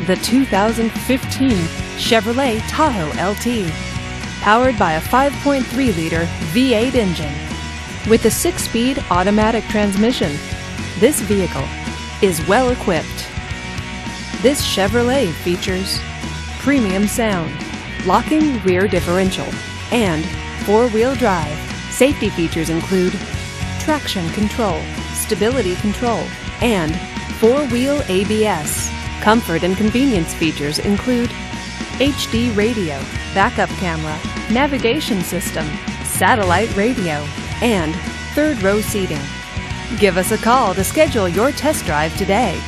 the 2015 Chevrolet Tahoe LT. Powered by a 5.3-liter V8 engine with a 6-speed automatic transmission, this vehicle is well equipped. This Chevrolet features premium sound, locking rear differential, and 4-wheel drive. Safety features include traction control, stability control, and 4-wheel ABS. Comfort and convenience features include HD radio, backup camera, navigation system, satellite radio, and third-row seating. Give us a call to schedule your test drive today.